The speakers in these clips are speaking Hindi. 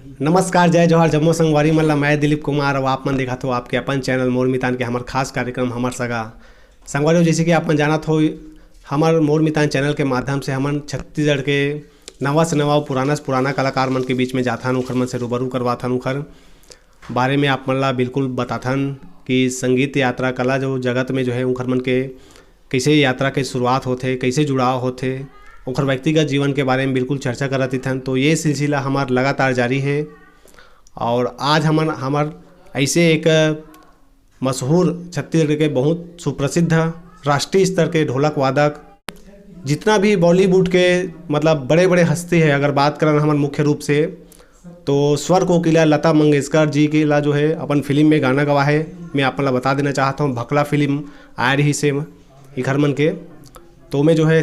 नमस्कार, जय जोहार, जम्मो संगवारी मन ला मैं दिलीप कुमार और आप मन देखा हो आपके अपन चैनल मोर मितान के हमार खास कार्यक्रम हमार सगा संगवारी। जैसे कि आप मन जानत हो हमार मोर मितान चैनल के माध्यम से हमन छत्तीसगढ़ के नवा से नवा पुराना से पुराना कलाकार मन के बीच में जाथन, उखर मन से रूबरू करवाथन, उखर बारे में आप मन ला बिल्कुल बताथन कि संगीत यात्रा कला जो जगत में जो है उखर मन के कैसे यात्रा के शुरुआत होथे, कैसे जुड़ाव होथे, उखर व्यक्तिगत जीवन के बारे में बिल्कुल चर्चा करत थन। तो ये सिलसिला हमार लगातार जारी है और आज हमार ऐसे एक मशहूर छत्तीसगढ़ के बहुत सुप्रसिद्ध राष्ट्रीय स्तर के ढोलक वादक, जितना भी बॉलीवुड के मतलब बड़े बड़े हस्ती है, अगर बात करें हमारे मुख्य रूप से तो स्वर कोकिला लता मंगेशकर जी के ला जो है अपन फिल्म में गाना गवा है। मैं आप ला बता देना चाहता हूँ, भकला फिल्म आ रही से इखर मन के तो मैं जो है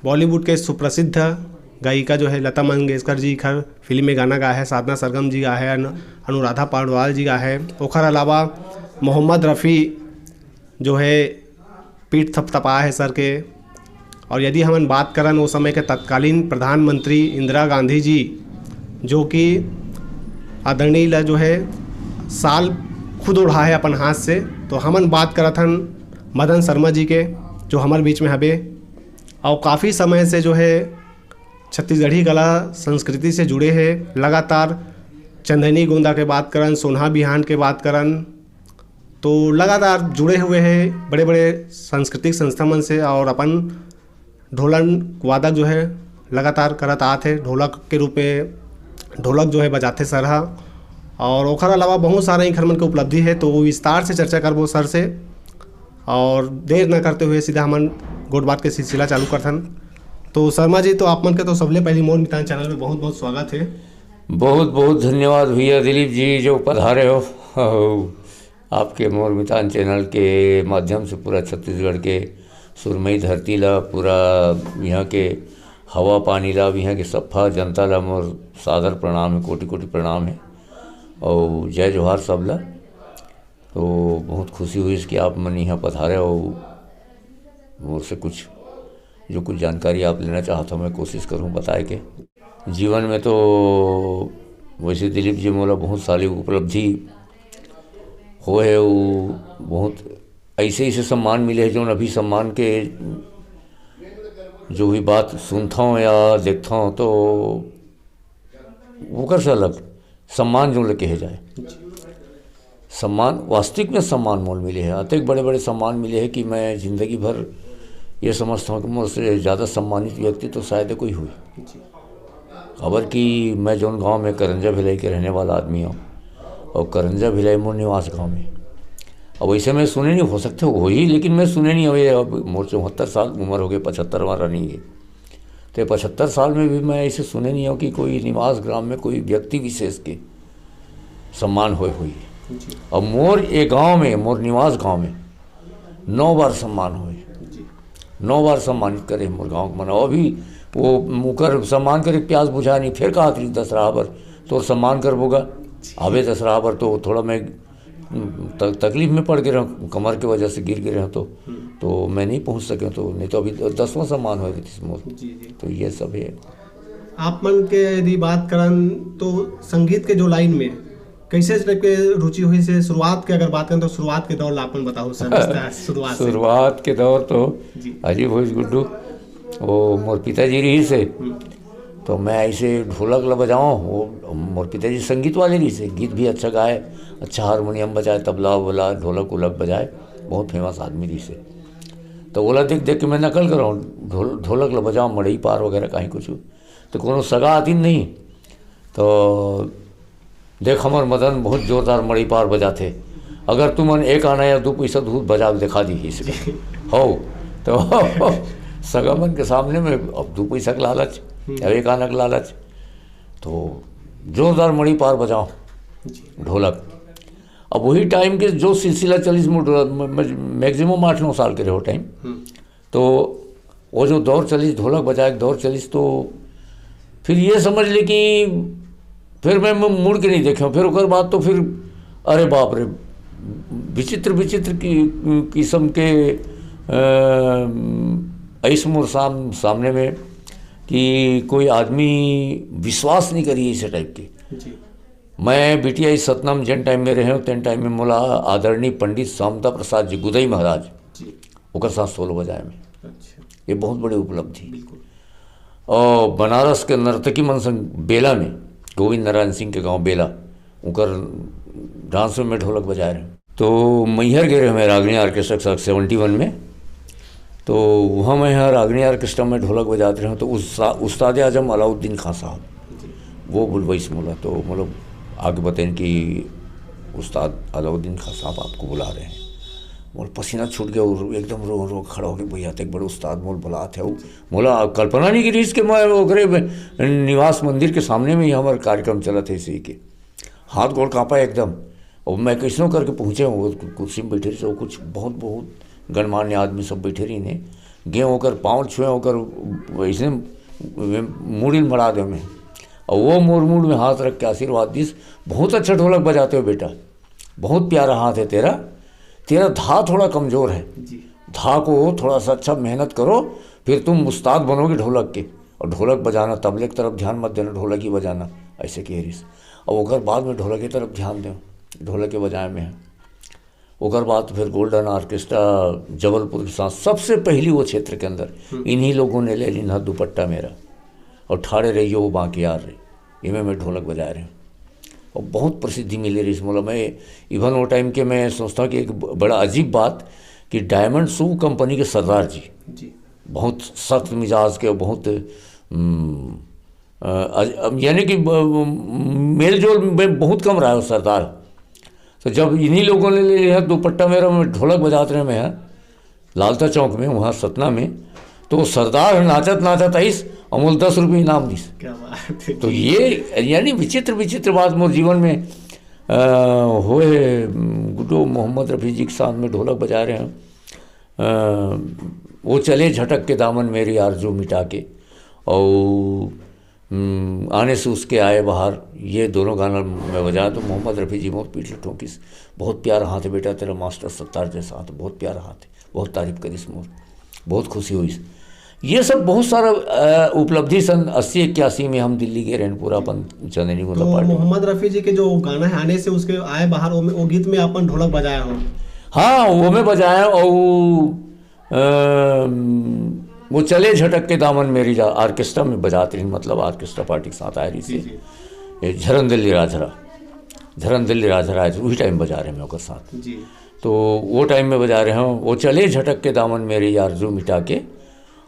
बॉलीवुड के सुप्रसिद्ध गायिका जो है लता मंगेशकर जी खर फिल्म में गाना गाया है, साधना सरगम जी गा है, अनुराधा पौडवाल जी गा है। ओखर अलावा मोहम्मद रफ़ी जो है पीठ थपथपा है सर के। और यदि हम बात करें उस समय के तत्कालीन प्रधानमंत्री इंदिरा गांधी जी, जो कि आदरणीय जो है साल खुद उड़ा है अपन हाथ से, तो हमन बात करत हन मदन शर्मा जी के, जो हमारे बीच में हबे और काफ़ी समय से जो है छत्तीसगढ़ी कला संस्कृति से जुड़े हैं। लगातार चंदनी गोंदा के बात करन, सोनहा बिहान के बात करन, तो लगातार जुड़े हुए हैं बड़े बड़े सांस्कृतिक संस्था मन से। और अपन ढोलन वादक जो है लगातार करत आते, ढोलक के रूप में ढोलक जो है बजाते सरहा। और ओखर अलावा बहुत सारे इखर मन के उपलब्धि है, तो वो विस्तार से चर्चा करबो सर से। और देर न करते हुए सीधा हमन गोट बात के सिलसिला चालू करथन। तो शर्मा जी, तो आप मन के तो सबले पहले मोर मितान चैनल में बहुत बहुत स्वागत है। बहुत बहुत धन्यवाद भैया दिलीप जी जो पधारे हो। आपके मोर मितान चैनल के माध्यम से पूरा छत्तीसगढ़ के सुरमई धरती ला, पूरा यहाँ के हवा पानी ला, यहाँ के सफ़ा जनता ला मोर सादर प्रणाम है, कोटि कोटि प्रणाम है और जय जोहार सब ला। तो बहुत खुशी हुई इसकी आप मन यहाँ पधारे और मोर से कुछ जानकारी आप लेना चाहता हूँ, मैं कोशिश करूँ बताए के। जीवन में तो वैसे दिलीप जी मोला बहुत सारी उपलब्धि हो है, वो बहुत ऐसे सम्मान मिले हैं जो अभी सम्मान के जो भी बात सुनता हूँ या देखता हूँ तो वो कर से अलग सम्मान जो लेके जाए, सम्मान वास्तविक में सम्मान मोल मिले हैं। अतः बड़े बड़े सम्मान मिले हैं कि मैं ज़िंदगी भर ये समझता हूँ कि मुझसे ज़्यादा सम्मानित व्यक्ति तो शायद कोई हुई। खबर कि मैं जौन गांव में करंजा भिलाई के रहने वाला आदमी हूँ और करंजा भिलाई मोर निवास गांव में। अब वैसे मैं सुने नहीं, हो सकते हो ही, लेकिन मैं सुने नहीं हुए। अब मोर 74 साल उम्र हो गई, 75 वाला नहीं है, तो 75 साल में भी मैं ऐसे सुने नहीं हो कि कोई निवास ग्राम में कोई व्यक्ति विशेष के सम्मान हुई। और मोर एक गांव में, मोर निवास गांव में 9 बार सम्मान हुए, 9 बार सम्मानित करे मोर गाँव को मना। अभी वो मुकर सम्मान करे प्यास बुझा नहीं, फिर कहा थी दसरा पर तो सम्मान कर बोगा आवे दसरा पर, तो थोड़ा मैं तकलीफ में पड़ गए रहा, कमर की वजह से गिर गए रहा, तो मैं नहीं पहुंच सके, तो नहीं तो अभी 10वां सम्मान हुआ मोर। तो ये सब है। आप मन के यदि बात करन तो संगीत के जो लाइन में कैसे टाइप के रुचि हुई से शुरुआत के अगर बात करें तो शुरुआत के दौर लापन बताओ सर। शुरुआत के दौर तो अजी भोज गुड्डू वो मोर पिताजी रही से, तो मैं ऐसे ढोलक ला बजाऊँ। वो मोर पिताजी संगीत वाले रही से, गीत भी अच्छा गाए, अच्छा हारमोनियम बजाए, तबला वबला ढोलक उलक बजाए, बहुत फेमस आदमी रही से। तो ओला देख देख के मैं नकल कर रहा हूँ, ढोलक ला बजाऊँ, मड़ई पार वगैरह कहीं कुछ। तो कोनो सगा आती नहीं, तो देख हमार मदन बहुत जोरदार मड़ई पार बजाते, अगर तुमन एक आना या 2 पैसा दूध बजा दिखा दी इसके हो। तो सगा मन के सामने में अब 2 पैसा का लालच या 1 आना का लालच, तो जोरदार मड़ई पार बजाओ ढोलक। अब वही टाइम के जो सिलसिला चली, मैक्सिमम 8-9 साल के रहे हो टाइम, तो वो जो दौर चली ढोलक बजाए दौर चलीस, तो फिर ये समझ ले कि फिर मैं मुड़ के नहीं देखा। फिर उसके बाद तो फिर अरे बाप रे, विचित्र विचित्र किस्म के ऐसे मोर सामने में कि कोई आदमी विश्वास नहीं करी ऐसे टाइप के। मैं बीटीआई सतनाम जन टाइम में रहे तेन टाइम में मोला आदरणीय पंडित शामता प्रसाद जी गुदई महाराज ओकर साथ सोलो बजाए में। अच्छा। ये बहुत बड़ी उपलब्धि। बिल्कुल। और बनारस के नर्तकी मनसंग बेला में गोविंद नारायण सिंह के गांव बेला उनकर डांस में ढोलक बजाए रहे। तो मैहर गए रहे मैं रागनी ऑर्केस्ट्रा 71 में, तो वहाँ मैं यहाँ रागनी ऑर्केस्ट्रा में ढोलक बजाते रहे। तो उस्ताद आजम अलाउद्दीन खां साहब वो बुलवाइस मोला, तो मतलब आगे बताएं कि उस्ताद अलाउद्दीन खां साहब आपको बुला रहे हैं। मोल पसीना छूट गया और एकदम रो रो खड़ा हो गया, भैया तक बड़े उस्ताद मोल बुलाते है। मोला कल्पना नहीं की रीस के मैं ओकरे निवास मंदिर के सामने में ही हमारे कार्यक्रम चला थे इसी के, हाथ गोड़ काँपा एकदम। और मैं कैसों करके पहुँचे वो कुर्सी में बैठे रही, वो कुछ बहुत बहुत गणमान्य आदमी सब बैठे रही ने, गे होकर पाँव छुए होकर वैसे मूड़ी मड़ा दे मैं, और वो मोर मूड में हाथ रख के आशीर्वाद दीस, बहुत अच्छा ढोलक बजाते हो बेटा, बहुत प्यारा हाथ है तेरा, तेरा धा थोड़ा कमज़ोर है, धा को थोड़ा सा अच्छा मेहनत करो, फिर तुम उस्ताद बनोगे ढोलक के। और ढोलक बजाना तबले की तरफ ध्यान मत देना, ढोलक ही बजाना, ऐसे कह रही। और ओकर बाद में ढोलक की तरफ ध्यान दें, ढोलक के बजाए में है। ओकर बाद फिर गोल्डन ऑर्केस्ट्रा जबलपुर के साथ सबसे पहली वो क्षेत्र के अंदर इन्हीं लोगों ने ले लिना दुपट्टा मेरा, और ठाड़े रहिए वो बाकी यार रहे, इनमें मैं ढोलक बजा रहे हैं। और बहुत प्रसिद्धि मिली रही इस मतलब मैं इवन वो टाइम के मैं सोचता हूँ कि एक बड़ा अजीब बात कि डायमंड शू कंपनी के सरदार जी बहुत सख्त मिजाज के, बहुत यानी कि मेल जोल में बहुत कम रहा है वो सरदार। तो जब इन्हीं लोगों ने ले लिया दुपट्टा मेरा, मैं ढोलक बजाते रहे मैं लालता चौक में वहाँ सतना में, तो सरदार नाचत नाचत आइस अमूल 10 रुपये इनाम दीस। क्या बात है। तो ये यानी विचित्र विचित्र बात मोर जीवन में होए। गुड्डू मोहम्मद रफ़ी जी के साथ में ढोलक बजा रहे हैं, वो चले झटक के दामन मेरी आरज़ू मिटा के, और आने से उसके आए बाहर, ये दोनों गाना मैं बजाया। तो मोहम्मद रफ़ी जी मोर पीठ ठोकिस, बहुत प्यारा हाथ है बेटा तेरा, मास्टर सत्तार जैसा हाथ, बहुत प्यारा हाथ है, बहुत तारीफ करिस मोर, बहुत खुशी हुई। ये सब बहुत सारा उपलब्धि सन 80-81 में हम दिल्ली के रेनपुरा अपन चंदनी तो मोहम्मद रफ़ी जी के जो गाना है आने से उसके आए बाहर, वो गीत में अपन ढोलक बजाया हो? हाँ वो मैं बजाया। और वो चले झटक के दामन मेरी ऑर्केस्ट्रा में बजाते रही, मतलब ऑर्केस्ट्रा पार्टी के साथ आ रही थी। झरन दिल्ली राजरा वही टाइम बजा रहे मैं उसके साथ जी। तो वो टाइम में बजा रहे हैं वो चले झटक के दामन मेरी आरज़ू मिटा के,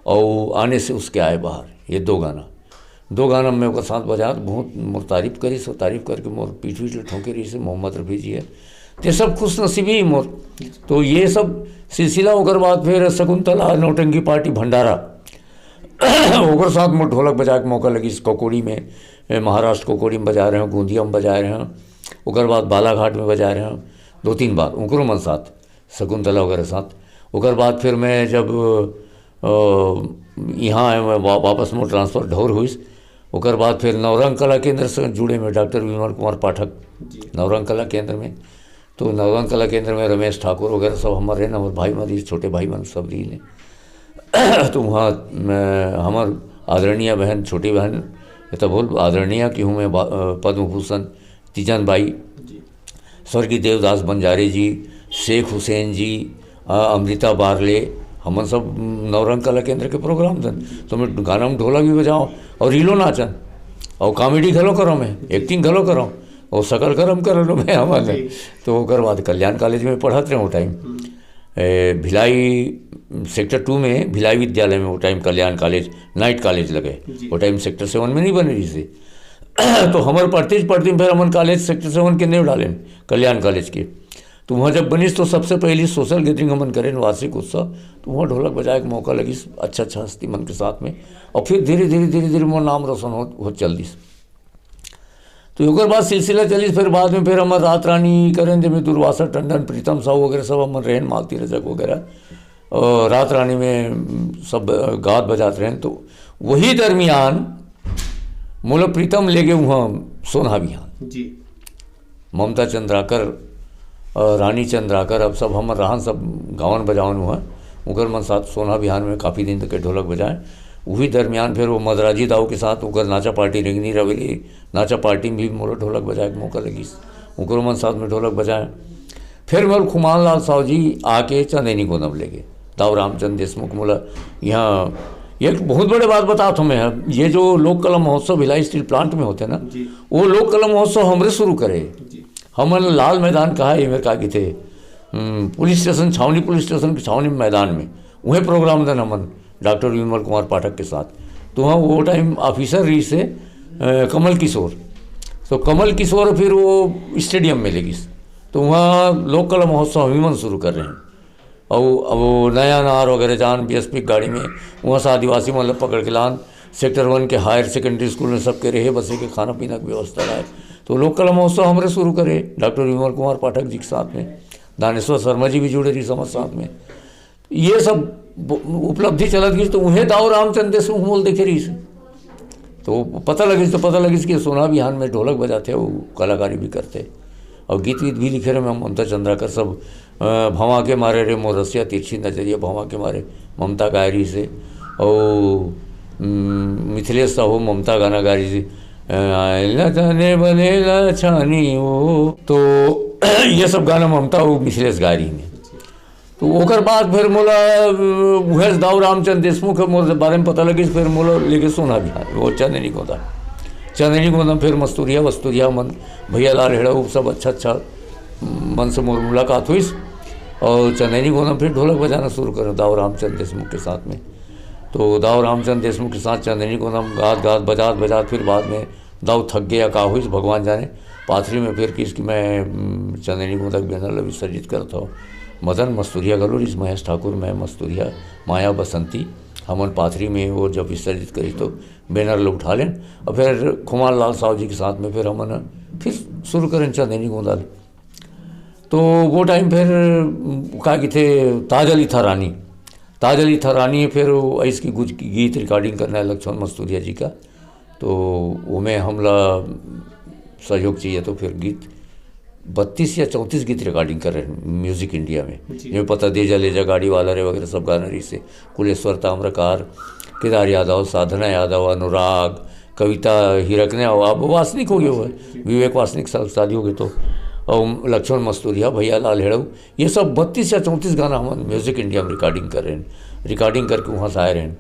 और आने से उसके आए बाहर, ये दो गाना मैं उसके साथ बजाया। तो बहुत मोर तारीफ करी, सो तारीफ करके मोर पीठ ठोके रही से मोहम्मद रफ़ी जी है, तो सब खुश नसीबी मोर। तो ये सब सिलसिला होकर बाद फिर शकुंतला नौटंकी पार्टी भंडारा होकर साथ में ढोलक बजा के मौका लगी। कोकोड़ी में, महाराष्ट्र कोकोड़ी में बजा रहे हैं, गोंदिया में बजा रहे हैं, उकर बाद बालाघाट में बजा रहे हैं 2-3 बार उनको मन साथ शकुंतला वगैरह साथ। उकर बाद फिर मैं जब यहाँ आए, मैं वापस में ट्रांसफ़र ढौर हुई। उकर बाद फिर नवरंग कला केंद्र से जुड़े में डॉक्टर विमल कुमार पाठक नवरंग कला केंद्र में। तो नवरंग कला केंद्र में रमेश ठाकुर वगैरह सब हमारे न भाई मरी, छोटे भाई मन सब रही ने। तो वहाँ हमार आदरणीय बहन, छोटी बहन तो बोल आदरणीय की हूँ मैं, पद्म भूषण तीजन बाई, स्वर्गीय देवदास बंजारे जी, शेख हुसैन जी, अमृता बारले, हमन सब नवरंग कला केंद्र के प्रोग्राम थे। तो मैं गाना में ढोलक भी बजाऊँ और रीलो नाचन और कॉमेडी घलो करो, मैं एक्टिंग घलो करो और सकल कर्म करो मैं हमारे। तो ओकर बाद कल्याण कॉलेज में पढ़त रहे वो टाइम, भिलाई सेक्टर 2 में भिलाई विद्यालय में वो टाइम कल्याण कॉलेज नाइट कॉलेज लगे, वो टाइम सेक्टर 7 में नहीं बने रही से। तो हमारे पढ़ते फिर हमन कॉलेज सेक्टर 7 के नहीं डाले कल्याण कॉलेज के। तो वहाँ जब बनीस तो सबसे पहली सोशल गैदरिंग हमन करें वार्षिक उत्सव, तो वहाँ ढोलक बजाए के मौका लगी अच्छा हस्ती मन के साथ में। और फिर धीरे धीरे मोर नाम रोशन हो चल दिस। तो ओकर बाद सिलसिला चलिस। फिर बाद में फिर हमार रात रानी करें में दुर्वासा टंडन, प्रीतम साहू वगैरह सब हमन रहन, मालती रजक वगैरह, और रात रानी में सब गात बजाते रहें। तो वही दरमियान मोला प्रीतम ले गए वहाँ सोना बिहान जी, ममता चंद्राकर, रानी चंद्राकर, अब सब हम रहन सब गावन बजावन हुआ उनकर मन साथ सोना बिहान में काफ़ी दिन तक ढोलक बजाए। वही दरमियान फिर वो मदराजी दाऊ के साथ ओकर नाचा पार्टी रेंगनी रवेली नाचा पार्टी में भी मोला ढोलक बजाए के मौका लगी, ओकरो मन साथ में ढोलक बजाए। फिर मोल खुमान लाल साहू जी आके चंदेनी गोदम ले गए, दाऊ रामचंद्र देशमुख मोला यहाँ एक बहुत बड़े बात बताता हूँ मैं, ये जो लोक कला महोत्सव भिलाई स्टील प्लांट में होते ना, वो लोक कला महोत्सव हमरे शुरू करे। हमन लाल मैदान कहा है मेरे का थे पुलिस स्टेशन छावनी, पुलिस स्टेशन के छावनी मैदान में वही प्रोग्राम था हमन डॉक्टर विमल कुमार पाठक के साथ। तो वहाँ वो टाइम ऑफिसर रही से कमल किशोर, तो कमल किशोर फिर वो स्टेडियम में लेगी, तो वहाँ लोक कला महोत्सव हम शुरू कर रहे हैं। और अब वो नया नार वगैरह जान बीएसपी गाड़ी में वहाँ से आदिवासी मतलब पकड़ के लान सेक्टर 1 के हायर सेकेंडरी स्कूल में सबके रहे बसे के खाना पीना की व्यवस्था रहा। तो लोक कला महोत्सव हमारे शुरू करे डॉक्टर विमल कुमार पाठक जी के साथ में, दानेश्वर शर्मा जी भी जुड़े रही समझ साथ में। ये सब उपलब्धि चलत गई। तो उन्हें दाऊ रामचंद्र देशमुख मोल देखे रही से, तो पता लगी कि सोना बिहान में ढोलक बजाते वो कलाकारी भी करते और गीत वीत भी लिखे रहे। मैं ममता चंद्राकर सब भंवा के मारे रे मोरसिया तिरछी नजरिया भंवा के मारे ममता गायरी से, और मिथिलेश साहू ममता गाना गारी से जाने बने छानी हो, तो ये सब गाना ममता वो मिथिलेश गारी ने। तो ओकर बाद फिर मोला वह दाऊ रामचंद्र देशमुख मोर बारे में पता लगी, फिर मोला लेके सोना बिहार वो चंदेनी गोदा फिर मस्तूरिया वस्तूरिया मन भैया लाल हेड़ा सब अच्छा मन से मोर मुलाकात हुई। और चंदेनी गोदा फिर ढोलक बजाना शुरू करा दाऊ रामचंद्र देशमुख के साथ में। तो दाऊ रामचंद्र देशमुख के साथ चंदेनी गोदम गात बजात फिर बाद में दाऊ थक गया का हुई भगवान जाने पाथरी में फिर किसकी मैं चंदेनी गोदा बैनर विसर्जित करता हूँ। मदन मस्तूरिया गलोरीज महेश ठाकुर मैं मस्तूरिया माया बसंती हमन पाथरी में वो जब विसर्जित करी तो बैनर लोग उठा लें और फिर खुमान लाल साहू जी के साथ में फिर हमन फिर शुरू करें चंदेनी गोदा। तो वो टाइम फिर का कि थे ताज अली था रानी फिर इसकी कुछ गीत रिकॉर्डिंग करना है लक्ष्मण मस्तूरिया जी का। तो वो में हमला सहयोग चाहिए, तो फिर गीत 32 या 34 गीत रिकॉर्डिंग कर रहे हैं म्यूज़िक इंडिया में, जिसमें पता दे जा ले जा गाड़ी वाला रे वगैरह सब गाना रही से कुलेश्वर ताम्रकार, केदार यादव, साधना यादव, अनुराग, कविता हिरकने अब वासनिक हो गए हुए विवेक वासनिक साल शादी हो गई। तो और लक्ष्मण मस्तूरिया भैया लाल हेड़ऊ ये सब 32 या 34 गाना हम म्यूज़िक इंडिया में रिकॉर्डिंग कर रहे हैं, रिकॉर्डिंग करके वहाँ से आए रहे हैं।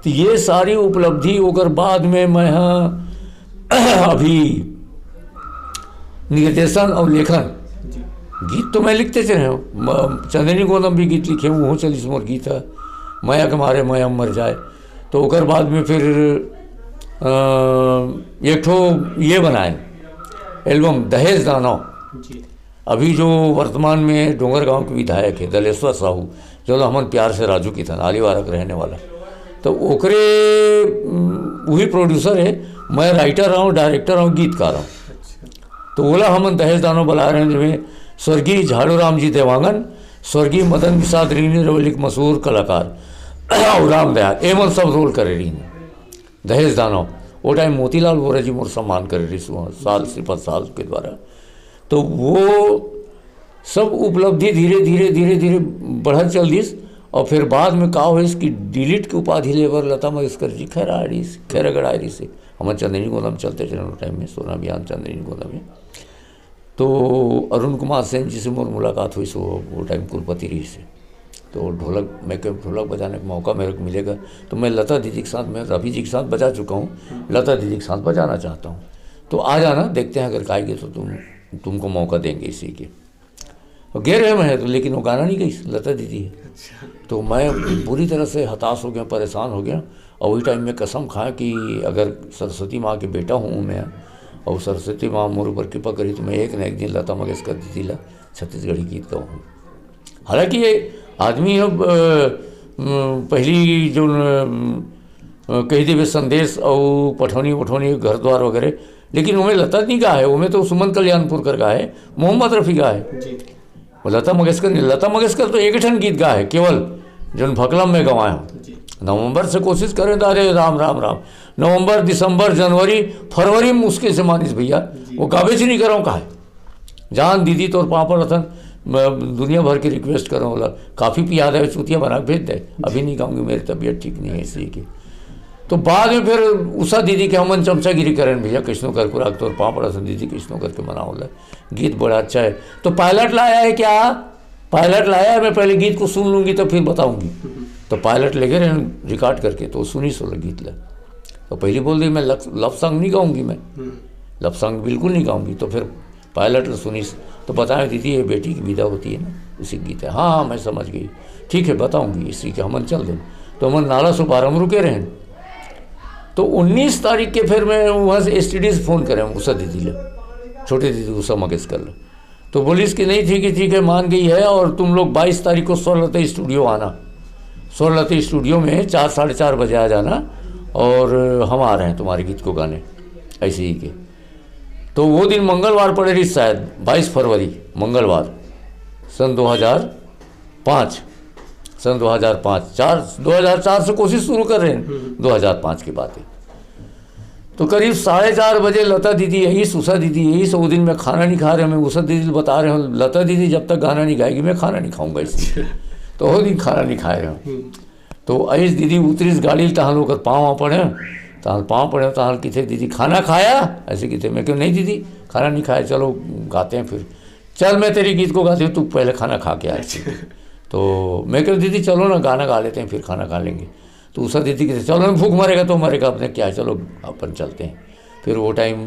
तो ये सारी उपलब्धि होकर बाद में मैं यहाँ अभी निर्देशन और लेखन गीत तो मैं लिखते चले हूँ, चंदेनी गोदम भी गीत लिखे हूँ, वो 40 मोर गीत है माया के मारे माया मर जाए। तो ओकर बाद में फिर एक ठो ये बनाए एल्बम दहेज दानव, अभी जो वर्तमान में डोंगरगांव के विधायक है दलेश्वर साहू जो हमन प्यार से राजू की था आलीवारा का रहने वाला, तो ओकरे वही प्रोड्यूसर है, मैं राइटर हूँ, डायरेक्टर हूँ, गीतकार हूँ। तो बोला हमन दहेज दानव बुला रहे हैं जिसमें स्वर्गीय झाड़ू राम जी देवांगन, स्वर्गीय मदन प्रसाद रीनी रवलिक मशहूर कलाकार और राम दयाल एमन सब रोल करे रही दहेज दानव। वो टाइम मोतीलाल वोरा जी मोर सम्मान करे रही साल सिर्फ साल के द्वारा। तो वो सब उपलब्धि धीरे धीरे बढ़त चल दिस। और फिर बाद में का हो कि डिलीट के उपाधि लेवर लता मंगेशकर जी खैरागढ़ से हमारे चंदेनी गोदम चलते चले टाइम में सोना बिहान चंदेनी गोदम में। तो अरुण कुमार सेन जी से मोर मुलाकात हुई, सो वो टाइम कुलपति रही से। तो ढोलक बजाने का मौका मेरे को मिलेगा तो मैं लता दीदी के साथ, मैं रफ़ी जी के साथ बजा चुका हूँ, लता दीदी के साथ बजाना चाहता हूँ। तो आ जाना, देखते हैं अगर गाएंगे तो तुमको मौका देंगे इसी के। गे रहे मैं तो, लेकिन वो गाना नहीं गई लता दीदी है। तो मैं पूरी तरह से हताश हो गया, परेशान हो गया। और वही टाइम में कसम खाया कि अगर सरस्वती माँ के बेटा हूँ मैं और सरस्वती माँ मोर ऊपर कृपा करी तो मैं एक न एक दिन लता मंगेशकर दीदी ला छत्तीसगढ़ी गीत गाऊँ। हालांकि ये आदमी अब पहली जो कही देवे संदेश और पठौनी घर द्वार वगैरह, लेकिन उनमें लता नहीं गा है, उनमें तो सुमन कल्याणपुरकर गा है, मोहम्मद रफ़ी गा है, लता मंगेशकर तो एक ठन गीत गा है केवल जो भकलम में गवाए हूँ। नवंबर से कोशिश करें तो अरे राम राम राम, नवंबर दिसंबर जनवरी फरवरी में मुश्किल से मानिस भैया वो गावे से नहीं कर रहा हूँ कहा है। जान दीदी तोर पापा रतन दुनिया भर की रिक्वेस्ट कर रहा हूँ, काफ़ी याद है चूतिया बना भेज दे, अभी नहीं गाऊंगी, मेरी तबीयत ठीक नहीं है इसलिए कि तो बाद में फिर उषा दीदी के हमन चमचागिरी करें भैया कृष्णो कर को राख तोर पाँव पड़ा सन दीदी कृष्णो करके मनाओ ला गीत बड़ा अच्छा है। तो पायलट लाया है क्या? पायलट लाया है, मैं पहले गीत को सुन लूँगी तो फिर बताऊँगी। तो पायलट लेके रहे रिकॉर्ड करके, तो सुनी सोलह गीत ला। तो पहले बोल दी मैं लव सॉन्ग नहीं गाऊँगी, मैं लव सॉन्ग बिल्कुल नहीं गाऊँगी। तो फिर पायलट सुनी तो बताया दीदी ये बेटी की विदा होती है ना, उसी गीत है। हाँ हाँ मैं समझ गई, ठीक है बताऊँगी इसी के हमन चल दें। तो हमन नाला सो 12 में रुके रहें। तो 19 तारीख के फिर मैं वहाँ से STD से फ़ोन करें उषा दीदी ले, छोटी दीदी उषा मंगेशकर ले। तो बोली कि नहीं ठीक है मान गई है, और तुम लोग 22 तारीख को स्वर्णलता स्टूडियो आना, स्वर्णलता स्टूडियो में 4 साढ़े 4 बजे आ जाना, और हम आ रहे हैं तुम्हारे गीत को गाने ऐसे ही के। तो वो दिन मंगलवार पड़े रही शायद 22 फरवरी मंगलवार सन 2005 2004 से कोशिश शुरू कर रहे हैं 2005 की बात है। तो करीब 4:30 बजे लता दीदी यही उषा दीदी यही से वो दिन मैं खाना नहीं खा रहे, मैं उषा दीदी बता रहे हूँ लता दीदी जब तक गाना नहीं गाएगी मैं खाना नहीं खाऊंगा इसलिए। तो वो दिन खाना नहीं खाए रहे। तो ऐस दीदी उतरीस गाड़ी तहाँ लोग पाँव पड़े, तहाँ पाँव पड़े तहाँ किथे दीदी खाना खाया ऐसे किथे। मैं क्यों नहीं दीदी खाना नहीं खाया, चलो गाते हैं। फिर चल मैं तेरी गीत को गाती हूँ, तू पहले खाना खा के आए। तो मैं कहूँ दीदी चलो ना गाना गा लेते हैं फिर खाना खा लेंगे। तो उषा दीदी कहते चलो भूख मरेगा तो मरेगा, अपने क्या चलो अपन चलते हैं। फिर वो टाइम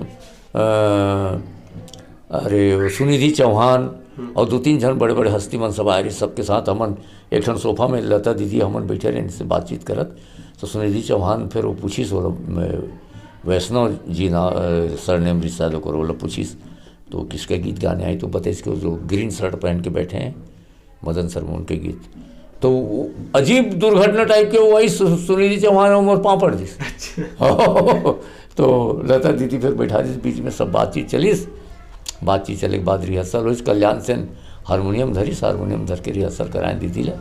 अरे सुनिधि चौहान और 2-3 जन बड़े बड़े हस्ती मन सब आए रही, सबके साथ हमन एक ठन सोफा में लता दीदी हमन बैठे रहे इनसे बातचीत करत। तो सुनिधि चौहान फिर वो पूछीस वो वैष्णव जी ना सरनेम रिश्ता को बोला पूछीस तो किसके गीत गाने आए। तो बताइस कि जो ग्रीन शर्ट पहन के बैठे हैं मदन शर्मा उनके गीत। तो अजीब दुर्घटना टाइप के वही सुनिधि चौहान और पाँव पड़ दिस। तो लता दीदी फिर बैठा दी बीच में, सब बातचीत चलीस। बातचीत चले के बाद रिहर्सल हुई, कल्याण सेन हारमोनियम धरीस, हारमोनियम धर के रिहर्सल कराएं दीदी ला।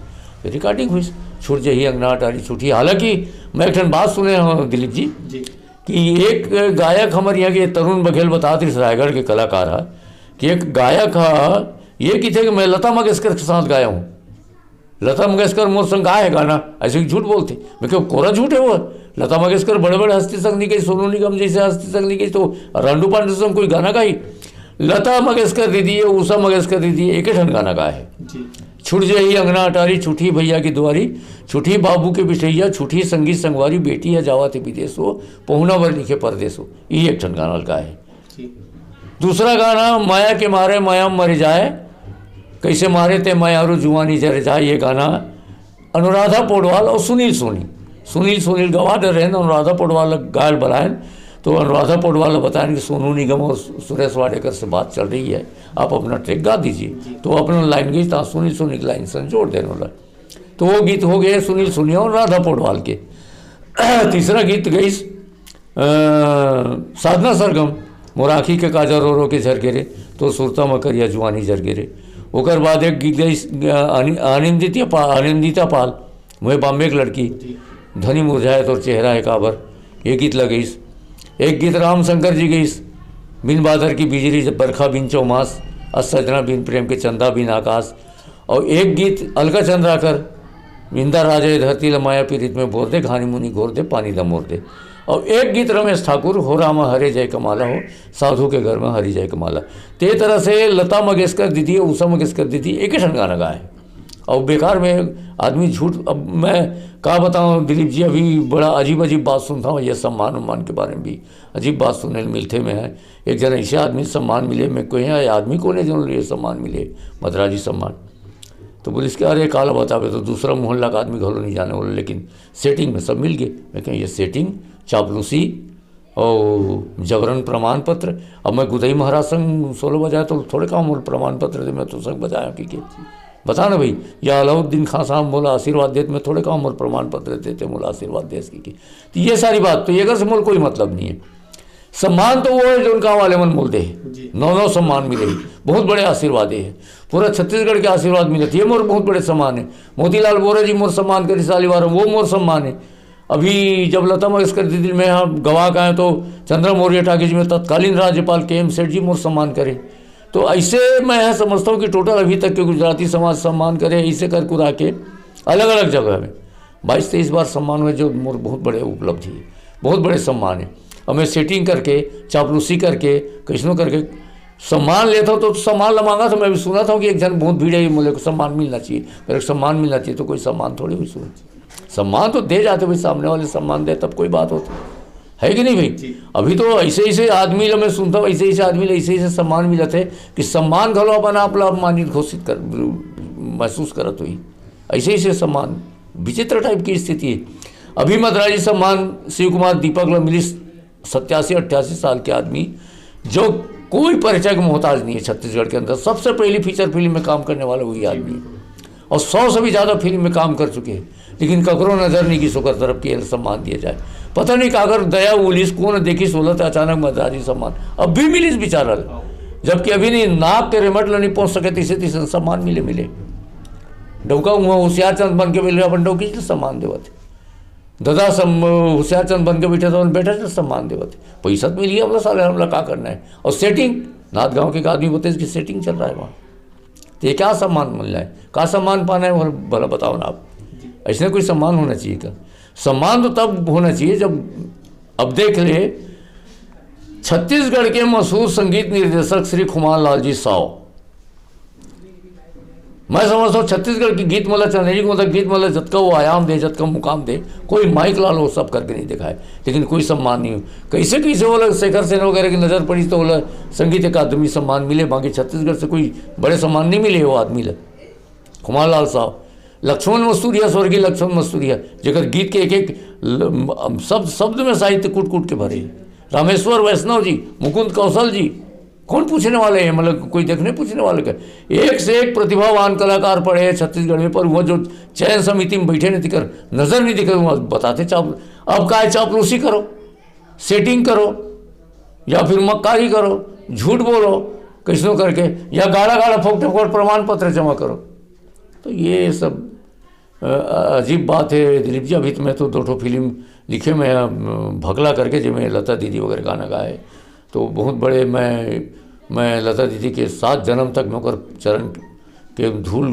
फिर रिकॉर्डिंग हुई, छूट जही अंगना अटारी छूटी। हालांकि मैं एक बात सुने हूँ दिलीप जी कि एक गायक हमारे यहाँ के तरुण बघेल बताते इस रायगढ़ के कलाकार है कि एक गायक ये की थे कि मैं लता मंगेशकर के साथ गाया हूँ, लता मंगेशकर मोर संग गाए है गाना, ऐसे झूठ बोलते। मैं क्यों कोरा झूठ है वो, लता मंगेशकर बड़े बड़े हस्ती संग नहीं गई, सोनू निगम जैसे हस्ती संग नहीं गई, तो रांडू पांडे संग कोई गाना गाई। लता मंगेशकर दीदी है, उषा मंगेशकर दीदी एक ही ठन गाना गाए है। छुट जही अंगना अटारी छुटी भैया की दुआरी, छुटी बाबू के बिठैया, छुटी संगीत संगवारी, बेटी है जावा थे विदेश हो, पहुना वर लिखे परदेश हो, ये एक ठन गाना गाए है। दूसरा गाना माया के मारे माया मर जाए, कैसे मारे ते मायारू जुआनी जर जाए, ये गाना अनुराधा पौडवाल और सुनील सोनी गवादर रहे, अनुराधा पौडवाल गायल बनाए। तो अनुराधा पौडवाल बताएं कि सोनू निगम और सुरेश वाडेकर से बात चल रही है, आप अपना ट्रैक गा दीजिए। तो अपना लाइन गई तो सुनील सोनी की लाइन से जोड़ देने वाला। तो वो गीत हो गए सुनील सोनी और राधा पौडवाल के। तीसरा गीत गई साधना सरगम, मोराखी के काजर रो के झर गिरे, तो सुरता मकरिया जुआनी झर गिरे। ओकर बाद एक गीत गई आनंदिता पाल, मुझे बॉम्बे की लड़की, धनी मुरझाए तो चेहरा है काबर, ये गीत लगई। एक गीत राम शंकर जी गई, बिन बादर की बिजली जब बरखा बिन चौमास, असजना बिन प्रेम के चंदा बिन आकाश। और एक गीत अलका चंद्राकर, बिंदा राजा धरती लमाया पीरित में बोर दे, घानी मुनि घोर दे पानी दमोर दे। और एक गीत रमेश ठाकुर, हो रामा हरे जय कमाला, हो साधु के घर में हरी जय कमाला। ते तरह से लता मंगेशकर दीदी और उषा मंगेशकर दीदी एक ही ठन गाना गाए। और बेकार में आदमी झूठ, अब मैं क्या बताऊँ दिलीप जी, अभी बड़ा अजीब बात सुनता हूँ, ये सम्मान उम्मान के बारे में भी अजीब बात सुनने मिलते में है। एक जन ऐसे आदमी सम्मान मिले, मैं कोई है आदमी को नहीं जो ये सम्मान मिले, मद्राजी सम्मान। तो पुलिस के अरे काला बतावे, तो दूसरा मोहल्ला का आदमी घरों नहीं जाने वाला, लेकिन सेटिंग में सब मिल गए। मैं कहें ये सेटिंग, चापलूसी और जबरन प्रमाण पत्र। अब मैं गुदई महाराज संग 16 बजाया तो थोड़े काम और प्रमाण पत्र दे, मैं तो संग बजाया कि बता ना भाई, या अलाउद्दीन खां साहब मोला आशीर्वाद देते, मैं थोड़े काम और प्रमाण पत्र देते मोला आशीर्वाद देश की। तो ये सारी बात, तो ये अगर से मोल कोई मतलब नहीं है। सम्मान तो वो है जो उनका वाले मन मोल दे, 9 सम्मान मिले, बहुत बड़े आशीर्वाद है, पूरा छत्तीसगढ़ के आशीर्वाद मिले, ये मोर बहुत बड़े सम्मान है। मोतीलाल बोरा जी मोर सम्मान करे सालीवार, वो मोर सम्मान है। अभी जब लता मंगेशकर दीदी में यहाँ गवाह का है, तो चंद्र मौर्य टाकीज में तत्कालीन राज्यपाल KM सेठ जी मोर सम्मान करे। तो ऐसे मैं यह समझता हूँ कि टोटल अभी तक के गुजराती समाज सम्मान करे, ऐसे कर कुरा के अलग अलग जगह में। 22-23 बार सम्मान हुए, जो मोर बहुत बड़े उपलब्धि है, बहुत बड़े सम्मान है। और मैं सेटिंग करके, चापलूसी करके, कैसनो करके सम्मान लेता हूँ। तो सम्मान ला मांगा था, मैं भी सुना था कि एक जन बहुत भीड़ है, मुझे को सम्मान मिलना चाहिए, मेरे को सम्मान मिलना चाहिए। तो कोई सम्मान थोड़ी हुई सुन, सम्मान तो दे जाते भाई, सामने वाले सम्मान दे तब कोई बात होती है कि नहीं भाई। अभी तो ऐसे ऐसे आदमी मैं सुनता हूँ, ऐसे ऐसे आदमी ऐसे ऐसे सम्मान मिला थे कि सम्मान घलो अपना आप अपमानित घोषित कर महसूस करत हुई, ऐसे ऐसे सम्मान, विचित्र टाइप की स्थिति है। अभी मद्राजी सम्मान शिव कुमार दीपक ला मिली, 87-88 साल के आदमी, जो कोई परिचय का मोहताज नहीं है छत्तीसगढ़ के अंदर। सबसे पहली फीचर फिल्म में काम करने वाला वही आदमी है, और 100 से भी ज़्यादा फिल्म में काम कर चुके हैं, लेकिन ककरो नजर नहीं की सोकर तरफ के सम्मान दिया जाए। पता नहीं का अगर दया उलिस कौन देखी 16 तो अचानक मद्राजी सम्मान अब भी मिलिस बेचारा, जबकि अभी नहीं नाक के रेमट नहीं पहुँच सके, तीसरे सम्मान मिले डौका हुआ होशियार चंद बन के मिले, अपन डौकी से सम्मान देवत दादा होशियार चंद बन के बैठे तो बैठे से सम्मान देवत, पैसा तो मिल गया हमला, साले हमला क्या करना है। और सेटिंग नाथ गाँव के एक आदमी बोलते इसकी सेटिंग चल रहा है वहाँ, तो ये क्या सम्मान मिल रहा है, क्या सम्मान पाना है भला बताओ ना आप। ऐसे कोई सम्मान होना चाहिए क्या? सम्मान तो तब होना चाहिए जब, अब देख ले छत्तीसगढ़ के मशहूर संगीत निर्देशक श्री खुमान लाल जी साव, मैं समझता हूँ छत्तीसगढ़ की गीत माला, चंदेरी को गीत माला जतका वो आयाम दे, जतका मुकाम दे, कोई माइक लाल वो सब करके नहीं दिखाए, लेकिन कोई सम्मान नहीं हो। कैसे कैसे बोला शेखर सेन वगैरह की नज़र पड़ी तो बोला संगीत अकादमी सम्मान मिले, बाकी छत्तीसगढ़ से कोई बड़े सम्मान नहीं मिले वो आदमी ले। खुमान लाल साहब, लक्ष्मण मस्तूरिया, स्वर्गीय लक्ष्मण मस्तूरिया, जेकर गीत के एक एक शब्द में साहित्य कूट कूट के भरे, रामेश्वर वैष्णव जी, मुकुंद कौशल जी, कौन पूछने वाले हैं, मतलब कोई देखने पूछने वाले का। एक से एक प्रतिभावान कलाकार पड़े हैं छत्तीसगढ़ में, पर वो जो चयन समिति में बैठे नहीं दिकर, नजर नहीं दिकर, वो बताते अब का चापलूसी करो, सेटिंग करो, या फिर मक्कारी करो, झूठ बोलो कैसनो करके, या गाड़ा गाड़ा फोट प्रमाण पत्र जमा करो। तो ये सब अजीब बात है दिलीप जी। अभी तो मैं तो 2 फिल्म लिखे, मैं भगला करके जिसमें लता दीदी वगैरह गाना गाए, तो बहुत बड़े मैं लता दीदी के 7 जन्म तक मैं चरण के धूल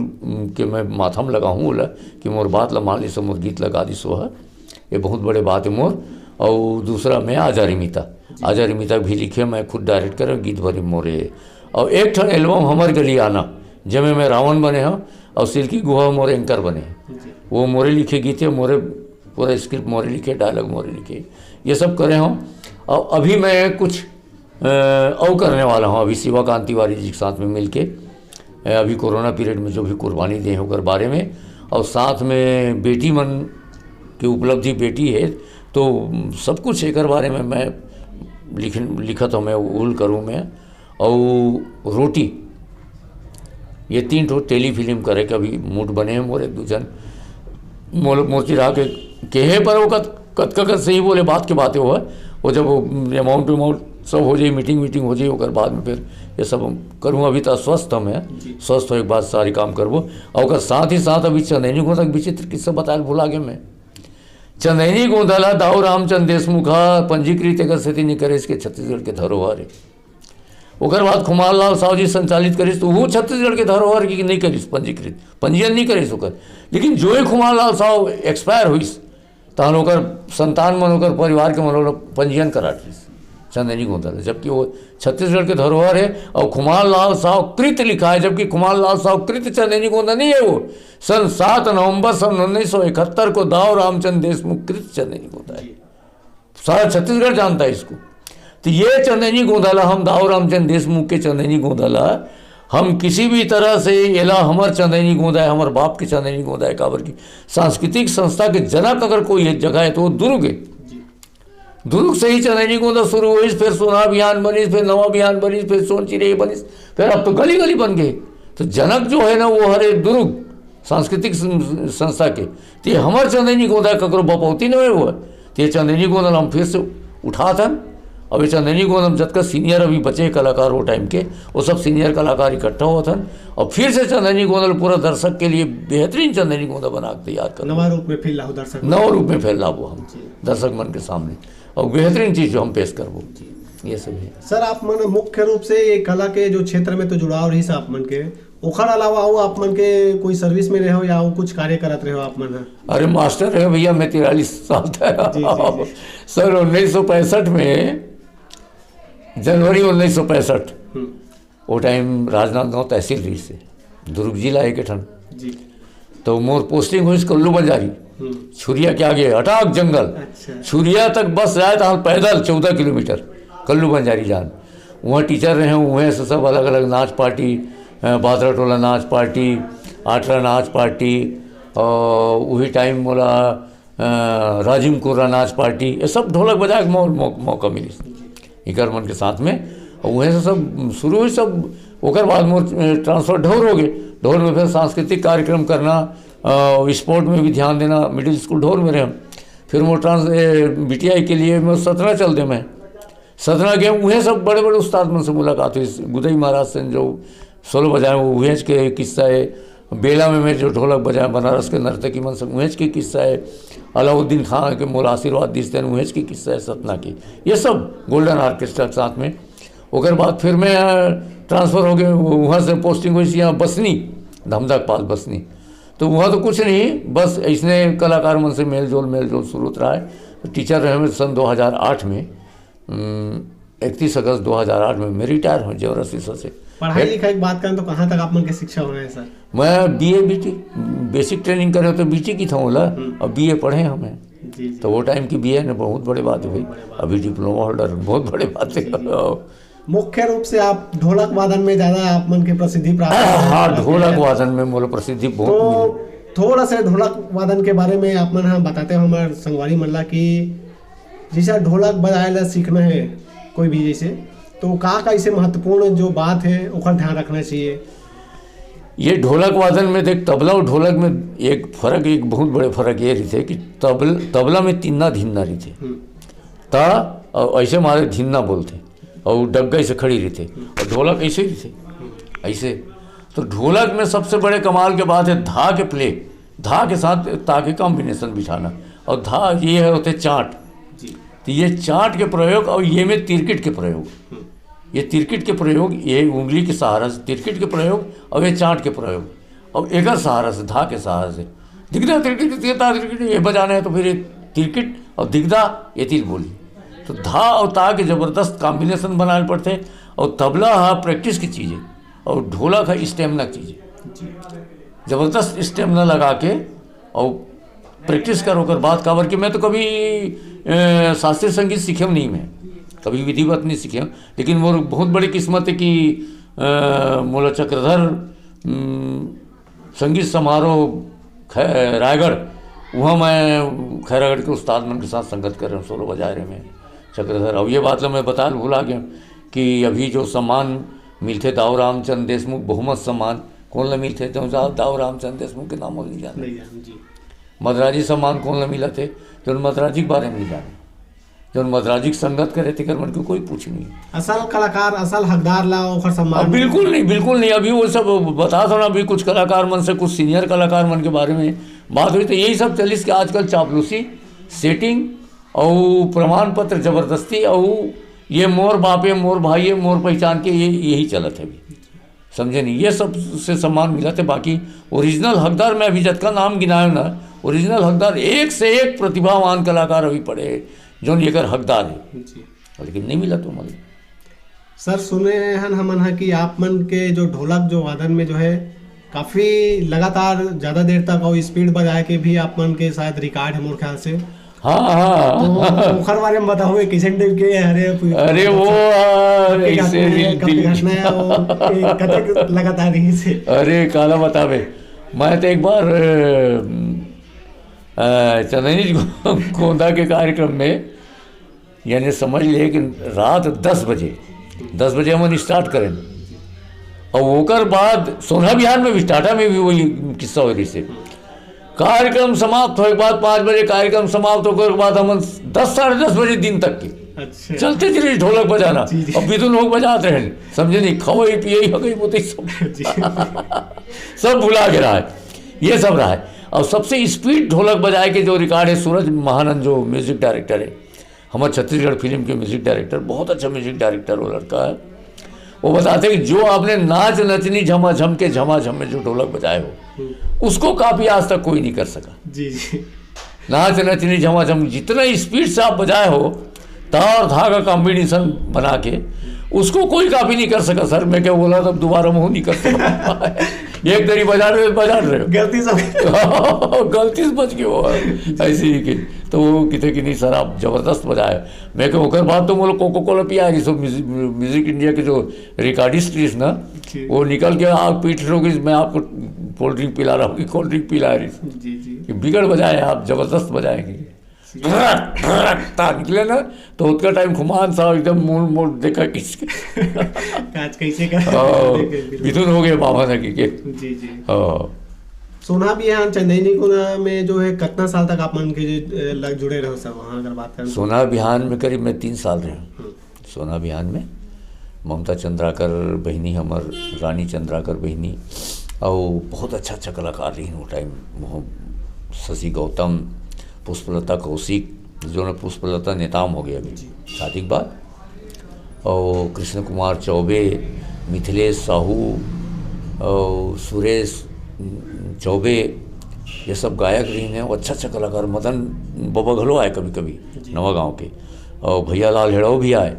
के मैं माथम लगा हूँ, बोला कि मोर बात ला मान ली सो मोर गीत लगा दी सो है, ये बहुत बड़े बात है मोर। और दूसरा मैं आजा रिमिता भी लिखे, मैं खुद डायरेक्ट कर गीत भरे मोरे। और एक ठन एल्बम हमर गली आना, जिसमें मैं रावण बने हाँ, और सिल्की गुहा मोरे एंकर बने, वो मोरे लिखे गीत है, मोरे पूरा स्क्रिप्ट मोरे लिखे, डायलॉग मोरे लिखे, ये सब करे हूँ। और अभी मैं कुछ और करने वाला हूँ, अभी शिवा कांति तिवारी जी के साथ में मिलके, अभी कोरोना पीरियड में जो भी कुर्बानी दे होकर बारे में, और साथ में बेटी मन की उपलब्धि बेटी है, तो सब कुछ एक बारे में मैं लिखा तो मैं उल करूँ मैं। और रोटी, ये 3 ठो टेलीफिल्म करे के अभी मूड बने हैं मोर, एक दूजन मोर्ची रहा के है, पर वो कत सही बोले बात के बातें हुआ, वो जब अमाउंट सब हो जाए, मीटिंग हो जाए, और बाद में फिर ये सब करूँ। अभी तो स्वस्थ हम है, स्वस्थ हो एक बात सारी काम करबो। और साथ ही साथ अभी चंदैनी गोंदा विचित्र किस्सा बताया भुला गए मैं। चंदैनी गोंदा दाऊ रामचंद देशमुख पंजीकृत एक स्थिति नहीं करे, इसके छत्तीसगढ़ के धरोहर है। ओकर बाद खुमान लाल साहू जी संचालित करिस, तो वो छत्तीसगढ़ के धरोहर की नहीं करिस पंजीकृत, पंजीयन नहीं करिस ओकर। लेकिन जो ही खुमान लाल साहू एक्सपायर हुईस, तहन ओकर संतान मन, ओकर परिवार के मन पंजीयन करा दिस चंदैनी गोंदा, जबकि वो छत्तीसगढ़ के धरोहर है। और खुमान लाल साहू कृत लिखा है, जबकि खुमान लाल साहू कृत चंदैनी गोंदा नहीं है, वो सन 7 नवंबर सन 1971 को दाऊ रामचंद देशमुख कृत चंदैनी गोंदा है। सारा छत्तीसगढ़ जानता है इसको। तो ये चंदैनी गोंदाला, हम दाऊ रामचंद देशमुख के चंदैनी गोंदाला, हम किसी भी तरह से एला हमार चंदैनी गोंदा है, हमारे बाप के चंदैनी गोंदा है, काबर की सांस्कृतिक संस्था के जनक अगर कोई जगह है तो वो दुर्ग है। दुर्ग से ही चंदैनी गोंदा शुरू हुई, फिर सोना अभियान बनी, फिर नवा अभियान बनी, फिर सोन चिरे बनी, फिर अब तो गली गली बन गए। तो जनक जो है ना वो हरे दुर्ग सांस्कृतिक संस्था के, तो ये हमार चंदैनी गोंदा ककरो बपौती नहीं हुआ। तो ये चंदैनी गोंदा हम फिर से उठा था। अब ये चंदैनी गोंदा जब का सीनियर अभी बचे कलाकार वो टाइम के, वो सब सीनियर कलाकार इकट्ठा हुआ था, और फिर से चंदैनी गोंदा पूरा दर्शक के लिए बेहतरीन चंदैनी गोंदा बना के तैयार कर, नवा रूप में फैला दर्शक, नव रूप में फैला वो हम दर्शक मन के सामने, और बेहतरीन चीज़ जो हम पेश कर वो ये सब है। सर आप मन मुख्य रूप से ये कला के जो क्षेत्र में तो जुड़ाव रही आप मन के, ओखर अलावा वो आप मन के कोई सर्विस में रहे हो या वो कुछ कार्य करत रहे हो आप मन? अरे मास्टर है भैया, मैं 43 साल था। सर 1965 में, जनवरी 1965 वो टाइम राजनांदगांव तहसील रही से दुर्ग जिला एक ठन जी। तो मोर पोस्टिंग हुई कल्लू बंजारी, छुरिया के आगे अटाक जंगल। अच्छा। छुरिया तक बस जाए तो पैदल 14 किलोमीटर कल्लू बंजारी जान। वहाँ टीचर रहे, वहाँ से सब अलग अलग नाच पार्टी, बादरा टोला नाच पार्टी, आटरा नाच पार्टी, और वही टाइम बोला राजिम कोरा नाच पार्टी, ये सब ढोलक बजा के मौका मिली इकर मन के साथ में। और वहीं से सब शुरू हुई सब। ओकर बाद मोर ट्रांसफर ढोर हो गए। ढोर में फिर सांस्कृतिक कार्यक्रम करना, स्पोर्ट में भी ध्यान देना। मिडिल स्कूल ढोर में रहे। फिर वो BTI के लिए मैं सतना चल दे, मैं सतना गए। वहीं सब बड़े बड़े उस्ताद मन से मुलाकात हुई। गुदई महाराज से जो सोलो बजाए वो उहेज के किस्सा है। बेला में मैं जो ढोलक बजाए बनारस के नर्तकी मन से उहेज के किस्सा है। अलाउद्दीन खान के मोल आशीर्वाद दिसते हैं उहेज की किस्सा है सतना की। ये सब गोल्डन आर्केस्ट्रा के साथ में। ओकर बाद फिर मैं ट्रांसफ़र हो गए, वहाँ से पोस्टिंग हुई यहाँ बसनी, धमदाक पास बसनी। तो वहाँ तो कुछ नहीं, बस ऐसने कलाकार मन से मेल जोल शुरू रहा है। टीचर रहे मैं सन 2008 में, 31 अगस्त 2008 में मैं रिटायर हूँ जबरदस्ती से। पढ़ाई लिखाई की बात करें तो कहाँ तक आप मन के शिक्षा हो रहे हैं सर? मैं BA BT बेसिक ट्रेनिंग करे तो BT की था बोला, अब BA पढ़े हमें। तो वो टाइम की BA ने बहुत बड़ी बात हुई। अभी डिप्लोमा होल्डर बहुत बड़ी बात है। मुख्य रूप से आप ढोलक वादन में ज़्यादा आप मन की प्रसिद्धि प्राप्त? हाँ, ढोलक वादन में मोल प्रसिद्धि बहुत। तो थोड़ा सा ढोलक वादन के बारे में आप मन हम बताते हो हमारे संगवारी मन ला कि जैसे ढोलक बजाए ला सीखना है कोई भी, जैसे तो का ऐसे महत्वपूर्ण जो बात है उसका ध्यान रखना चाहिए? ये ढोलक वादन में देख, तबला और ढोलक में एक फर्क, एक बहुत बड़े फर्क ये रही थे कि तबला में तिन्ना धिन्ना रही थे ता ऐसे मारे धिन्ना बोलते और डग्गा ऐसे खड़ी रही थे, और ढोलक ऐसे ही थे ऐसे। तो ढोलक में सबसे बड़े कमाल के बात है धा के प्ले, धा के साथ ता के कॉम्बिनेशन बिठाना। और धा ये है होते चाट, तो ये चाट के प्रयोग और ये में तिरकिट के प्रयोग, ये तिरकिट के प्रयोग, ये उंगली के सहारा से तिरकिट के प्रयोग और ये चाट के प्रयोग, और एक सहारा से धा के सहारा से दिग्धा तिरकिट ये बजाना है। तो फिर ये तिरकिट और दिग्धा ये तीर बोली, तो धा और ता के ज़बरदस्त कॉम्बिनेशन बनाने पड़ते। और तबला है प्रैक्टिस की चीज़ है, और ढोलक है स्टेमिना की चीज़ है। ज़बरदस्त स्टेमिना लगा के और प्रैक्टिस करो कर बात काबर कि मैं तो कभी शास्त्रीय संगीत सीखे नहीं, मैं कभी विधिवत नहीं सीखे। लेकिन वो बहुत बड़ी किस्मत है कि मोला चक्रधर संगीत समारोह रायगढ़, वहाँ मैं खैरागढ़ के उस्ताद मन के साथ संगत कर रहे हूँ, सोलो बजा रहे में चक्रधर। अब ये बात मैं बता भूला गया कि अभी जो सम्मान मिलते दाऊ रामचंद्र देशमुख बहुमत सम्मान कौन ला मिलते, तो दाऊ रामचंद्र देशमुख के नाम नहीं जाने। मदराजी सम्मान कौन ला मिला थे, जो मदराजी के बारे में नहीं जाने, जो मदराजी की संगत करे थे कर मन को कोई पूछ नहीं। असल कलाकार असल हकदार ला ओखर सम्मान बिल्कुल नहीं, बिल्कुल नहीं। अभी वो सब बता दो ना, अभी कुछ कलाकार मन से, कुछ सीनियर कलाकार मन के बारे में बात हुई, तो यही सब चलिस कि आजकल चापलूसी, सेटिंग और प्रमाण पत्र जबरदस्ती, और ये मोर बाप है, मोर भाई है, मोर पहचान के, ये यही चलत है अभी, समझे नहीं। ये सब से सम्मान मिला थे। बाकी ओरिजिनल हकदार मैं अभी जत का नाम गिनाया ना, ओरिजिनल हकदार एक से एक प्रतिभावान कलाकार अभी पड़े जो लेकर हकदार है, लेकिन नहीं मिला तो मतलब। सर सुने हन हमन है कि आप मन के जो ढोलक जो वादन में जो है काफ़ी लगातार ज़्यादा देर तक और स्पीड बजाए के भी आप मन के शायद रिकॉर्ड है मोर ख्याल से। हाँ तो ओखर बारे में बताओ किसे टाइप के? अरे वो कतक लगातार रही से। अरे काला बतावे, मैं तो एक बार चंदनी गोंदा के कार्यक्रम में, यानी समझ लिए कि रात 10 बजे हम स्टार्ट करें, और ओकर बाद सोना बिहार में भी, टाटा में भी वही किस्सा हो रही से। कार्यक्रम समाप्त होने के बाद 5 बजे कार्यक्रम समाप्त होकर के बाद हम 10 साढ़े 10 बजे दिन तक की अच्छा। चलते चले ढोलक बजाना, और भी तो लोग बजाते रहे, समझे नहीं, खवई पियई हो गई पोते सब भुला के रहा है, ये सब रहा है। और सबसे स्पीड ढोलक बजाए के जो रिकॉर्ड है, सूरज महानंद जो म्यूजिक डायरेक्टर है, हमारे छत्तीसगढ़ फिल्म के म्यूजिक डायरेक्टर, बहुत अच्छा म्यूजिक डायरेक्टर वो लड़का है। वो बताते कि जो आपने नाच नचनी झमाझम के झमाझम में जो ढोलक बजाए हो उसको काफी आज तक कोई नहीं कर सका। जी जी। नाच नचनी झमाझम जितना स्पीड से आप बजाए हो, तार और धा का कॉम्बिनेशन बना के, उसको कोई काफी नहीं कर सका सर। मैं क्या बोला तब दोबारा मुँह नहीं कर सका। एक दरी बजा रहे हो गलती से गलती से बच गए वो ऐसे ही कि तो वो किथे कि नहीं सर आप जबरदस्त बजाए। मैं क्या ओकर बाद तो मोल कोको कोला पिया रही सब म्यूजिक इंडिया के जो रिकॉर्डिस्ट रही ना, वो निकल के आग पीट रही मैं आपको कोल्ड ड्रिंक पिला रहा हूँ कि कोल्ड ड्रिंक पिला रही कि बिगड़ बजाए आप, जबरदस्त बजाएंगे। निकले ना तो उसका टाइम खुमान सा एकदम मूल देखा किसके कैसे मिथुन हो गए बाबा ने के। जी जी। सोना बिहान चंदेनी कोना में जो है कितना साल तक आप मन के लग जुड़े रहो सर वहाँ अगर बात करें? सोना बिहान में करीब मैं 3 साल रहे। सोना बिहान में ममता चंद्राकर बहनी हमर, रानी चंद्राकर बहनी, और बहुत अच्छा कलाकार रही वो टाइम। शशि गौतम, पुष्पलता कौशिक, जो न पुष्पलता नेताम हो गया अभी शादी के बाद, और कृष्ण कुमार चौबे, मिथिलेश साहू और सुरेश चौबे, ये सब गायक रही हैं। अच्छा कलाकार। मदन बबगलो आए कभी कभी नवा गाँव के, और भैया लाल हेड़ो भी आए।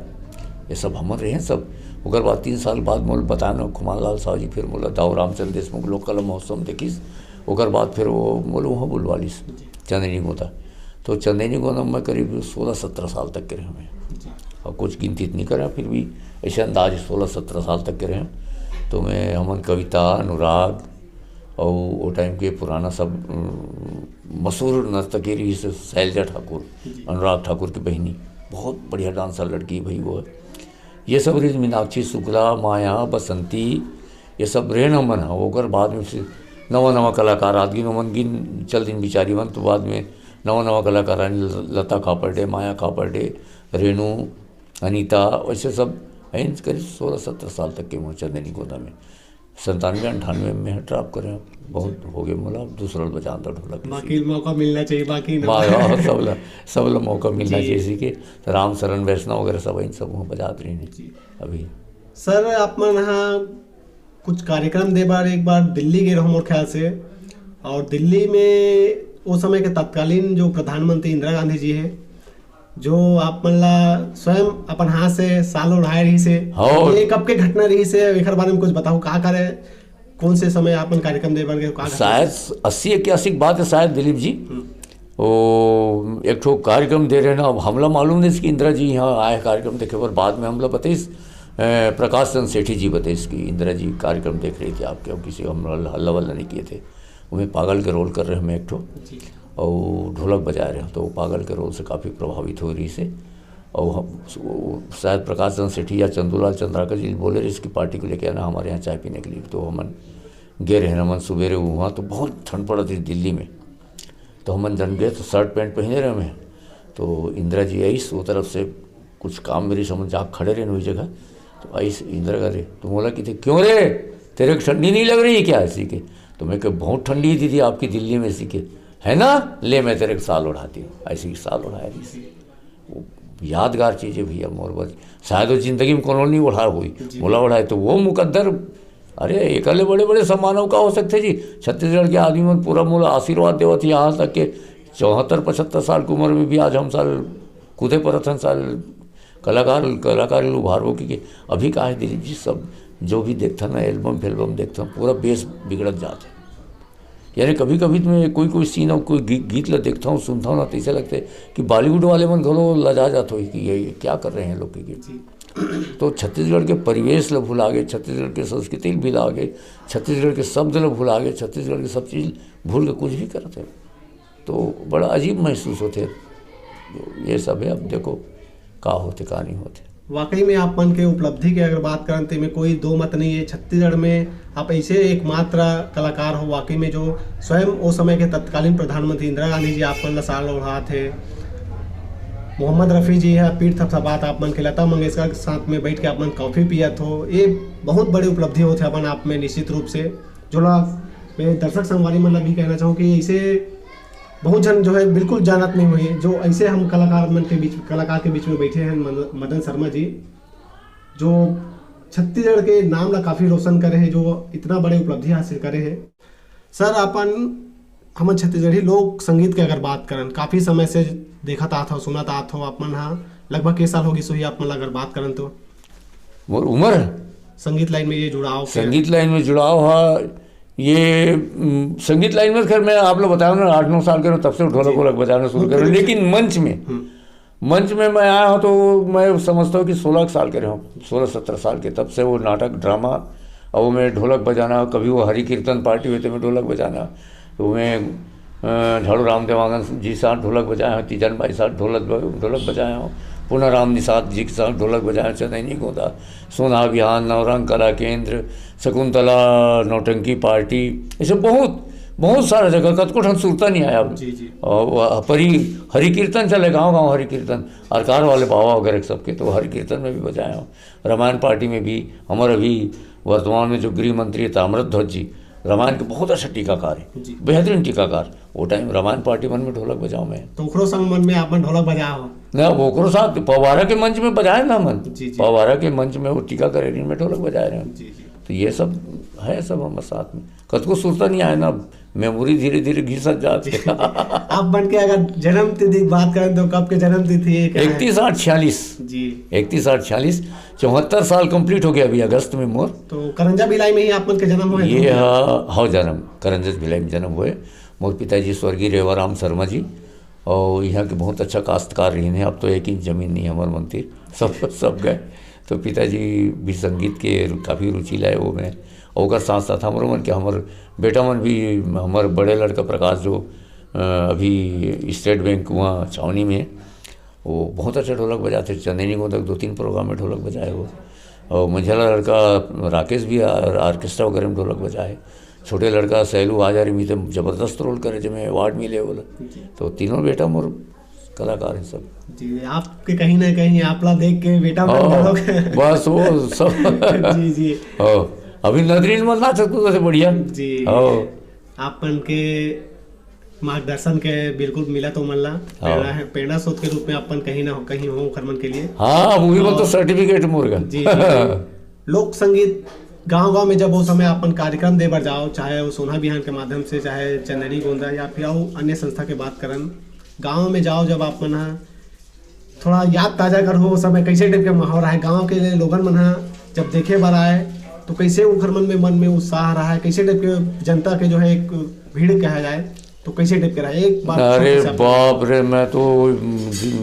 ये सब हमर रहे हैं सब। ओकर बाद 3 साल बाद मोल बताना खुमान लाल साहू जी, फिर मोला दाऊ रामचंद्र देशमुख लोक कला महोत्सव में देखीस। ओकर बाद फिर वो मोल वहाँ बुलवालीस चंदेनी गोदा। तो चंदेनी गोदा में करीब 16-17 साल तक के रहे हैं, और कुछ गिनती इतनी करें फिर भी ऐसे अंदाज 16-17 साल तक के रहे। तो मैं हमन कविता, अनुराग और वो टाइम के पुराना सब मशहूर नर्तकी रही से शैलजा ठाकुर, अनुराग ठाकुर की बहनी, बहुत बढ़िया डांसर लड़की भाई वो है। ये सब रही मीनाक्षी शुक्ला, माया, बसंती, ये सब रहे न मन। होकर बाद में फिर नवा कलाकार आदि मन गिन चल दिन बिचारी मन। तो बाद में नवा कलाकार लता खापर्डे, माया खापर्डे, रेणु, अनीता, वैसे सब हैं करीब 16-17 साल तक के मुँह चंदेनी गोदा में। 97-98 में ड्रॉप करें, बहुत हो गए मोला दूसरा बजाता ढोलक। बाकी मौका मिलना चाहिए, बाकी सब मौका मिलना चाहिए। इसी के राम शरण वैष्णव वगैरह सब इन सब वहाँ बजाते रहे अभी। सर आप मन यहाँ कुछ कार्यक्रम दे बार एक बार दिल्ली गए रहो मोर ख्याल से, और दिल्ली में उस समय के तत्कालीन जो प्रधानमंत्री इंदिरा गांधी जी है, जो आप मन ला स्वयं अपन हाथ से साल उड़ाए रही से, ये कब के घटना रही से, एक बारे में कुछ बताओ। कहाँ करे कौन से समय आपन कार्यक्रम दे बन गए? शायद 80-81 की बात है शायद दिलीप जी। वो एक ठो कार्यक्रम दे रहे ना, अब हमला मालूम नहीं कि इंदिरा जी यहाँ आए कार्यक्रम देखे। पर बाद में हमला बताइस प्रकाश चंद्र सेठी जी बताइस कि इंदिरा जी कार्यक्रम देख रही थी आपके, और किसी हम हल्ला वल्ला नहीं किए थे। उन्हें पागल के रोल कर रहे हम एक ठो, और ढोलक बजा रहे हैं। तो वो पागल के रोल से काफ़ी प्रभावित हो रही से, और हम शायद प्रकाश चंद्र सेठी या चंदूलाल चंद्राकर जी बोले रहे इसकी पार्टी को लेके आना हमारे यहाँ चाय पीने के लिए। तो हमन गए रहे हमन सवेरे वहाँ, तो बहुत ठंड पड़ा थी दिल्ली में। तो हमन जन गए तो शर्ट पैंट पहने रहे हमें। तो इंदिरा जी आई वो तरफ से कुछ काम मेरी समझ जा खड़े रहे वही जगह। तो आई इंदिरा का रे तो बोला कि थे क्यों रे तेरे को ठंडी नहीं लग रही क्या ऐसी के? तो मैं कह बहुत ठंडी ही दीदी आपकी दिल्ली में ऐसी के है ना, ले मैं तेरे को साल उड़ाती हूँ। ऐसी साल उड़ाया रही वो यादगार चीज़ें भैया मोर बस शायद वो जिंदगी में कोनो नहीं उड़ा हुई बोला उड़ाए। तो वो मुकद्दर अरे एकले बड़े बड़े सम्मानों का हो सकते जी। छत्तीसगढ़ के आदमी में पूरा मूल आशीर्वाद देवत यहाँ तक के 74-75 साल की उम्र में भी आज हम साल कूदे परत हन साल कलाकार उभारो की अभी कहा है दिलीप जी सब जो भी देखता ना एल्बम फिल्म देखता हूँ पूरा बेस बिगड़त जाता है। यानी कभी कभी तो मैं कोई सीन और कोई गीत ला देखता हूँ सुनता हूँ ना तो ऐसा लगता है कि बॉलीवुड वाले मन घलो लजा जाते हो कि ये क्या कर रहे हैं लोग के गीत। तो छत्तीसगढ़ के परिवेश ला भुला गए, छत्तीसगढ़ के संस्कृति भी भुला गए, छत्तीसगढ़ के शब्द ला भुला गए, छत्तीसगढ़ की सब चीज़ भूल के कुछ भी करते। तो बड़ा अजीब महसूस होते। ये सब है, अब देखो का होते का नहीं होते। वाकई में आप मन के उपलब्धि की अगर बात करें तो में कोई दो मत नहीं है। छत्तीसगढ़ में आप ऐसे एकमात्र कलाकार हो वाकई में जो स्वयं उस समय के तत्कालीन प्रधानमंत्री इंदिरा गांधी जी आप मन ला साल उड़ा थे, मोहम्मद रफ़ी जी है पीठ थपथपात आप मन के, लता मंगेशकर के साथ में बैठ के आप मन कॉफ़ी पियत हो। ये बहुत बड़ी उपलब्धि होते अपन आप में निश्चित रूप से। जो मैं दर्शक संगवारी मन ला भी कहना चाहूँ कि ऐसे बहुत जन जो है बिल्कुल जानत नहीं हुई जो ऐसे हम कलाकार के बीच में बैठे हैं। मदन शर्मा जी जो छत्तीसगढ़ के नाम ला काफी रोशन करे हैं, जो इतना बड़े उपलब्धि हासिल करे हैं। सर अपन हम छत्तीसगढ़ी लोक संगीत के अगर बात करें, काफी समय से देखा था सुना था अपन हाँ लगभग के साल होगी सो ही अपन अगर बात करें तो मोर उम्र संगीत लाइन में ये जुड़ाव संगीत लाइन में जुड़ाव है। ये संगीत लाइन में खैर मैं आप लोग बताया ना 8-9 साल के तब से ढोलक वोलक बजाना शुरू करें, लेकिन मंच में मैं आया हूँ तो मैं समझता हूँ कि 16 साल के रहा हूँ, 16-17 साल के, तब से वो नाटक ड्रामा और वो मैं ढोलक बजाना, कभी वो हरि कीर्तन पार्टी हुई तो मैं ढोलक बजाना, तो मैं झाड़ू राम देवांगन जी साथ ढोलक बजाया हूँ, तीजन भाई साथ ढोलक बजाया हूँ, पुनः राम निषाद जी के साथ ढोलक बजाया, चंदैनी गोंदा, सोना अभियान, नवरंग कला केंद्र, शकुंतला नौटंकी पार्टी, ऐसे बहुत सारा जगह कतकोट हम सुरता नहीं आया। और हरि कीर्तन चले गाँव हरि कीर्तन, अरकार वाले बाबा वगैरह सबके, तो हरि कीर्तन में भी बजाया हूँ, रामायण पार्टी में भी। हमारे अभी वर्तमान में जो गृह मंत्री है ताम्रध्वज जी, रामायण के बहुत अच्छा टीकाकार है, बेहतरीन टीकाकार, वो टाइम रामायण पार्टी मन में ढोलक बजाओ मैं। तो ओकरो संग मन में आपन ढोलक बजाया हो ना, ओकरो साथ पवारा के मंच में बजाए ना मन, पवारा के मंच में वो टीकाकार में ढोलक बजाए रहे। तो ये सब है, सब हमारे साथ में कतको सुरता नहीं आए ना, मेमोरी धीरे धीरे घिसत जाती है। आप बन के अगर जन्म तिथि बात करें तो कब के जन्म तिथि? 31/8/46 जी, 31/8/46, 74 साल कंप्लीट हो गया अभी अगस्त में मोर। तो करंजा भिलाई में ही आप मन के जन्म हुए? ये हाँ जन्म करंजा भिलाई में जन्म हुए। मोर पिताजी स्वर्गीय रेवाराम शर्मा जी, और यहाँ के बहुत अच्छा काश्तकार रही हैं। अब तो 1 इंच जमीन नहीं हमारे मंदिर सब गए। तो पिताजी भी संगीत के काफ़ी रुचि लाए वो में, और साथ साथ हमारे मन के हमारे बेटा मन भी, हमारे बड़े लड़का प्रकाश जो अभी स्टेट बैंक वहाँ छावनी में, वो बहुत अच्छा ढोलक बजाते, चंदेनी गोंदा 2-3 प्रोग्राम में ढोलक बजाए वो। और मंझला लड़का राकेश भी ऑर्केस्ट्रा वगैरह में ढोलक बजाए। छोटे लड़का सैलू आजारी में तो जबरदस्त रोल करे जो में अवार्ड मिले बोला। तो तीनों बेटा मोर कलाकार हैं सब जी। आपके कहीं ना कहीं आपला देख के बेटा बस वो सब जी जी। अभी नजरीन में ना सकूँ से बढ़िया जी। आपन के मार्गदर्शन के बिल्कुल मिला तो मल्ला प्रेरणा स्रोत के रूप में अपन कहीं ना कहीं हो खरमन के लिए। हाँ मूवी में तो सर्टिफिकेट मुर्गा जी। लोक संगीत गांव में जब वो समय अपन कार्यक्रम दे बर जाओ, चाहे वो सोना बिहान के माध्यम से, चाहे चंदेनी गोंदा या फिर अन्य संस्था के बात करन, गांव में जाओ जब आप मन थोड़ा याद ताजा कर हो समय कैसे टाइप के माहौल रहा है गांव के लोगन मन जब देखे बार आए तो कैसे उखर मन में उत्साह रहा है, कैसे टाइप के जनता के जो है एक भीड़ कहा जाए तो कैसे टाइप के रहा है? एक बात अरे बाप रे, मैं तो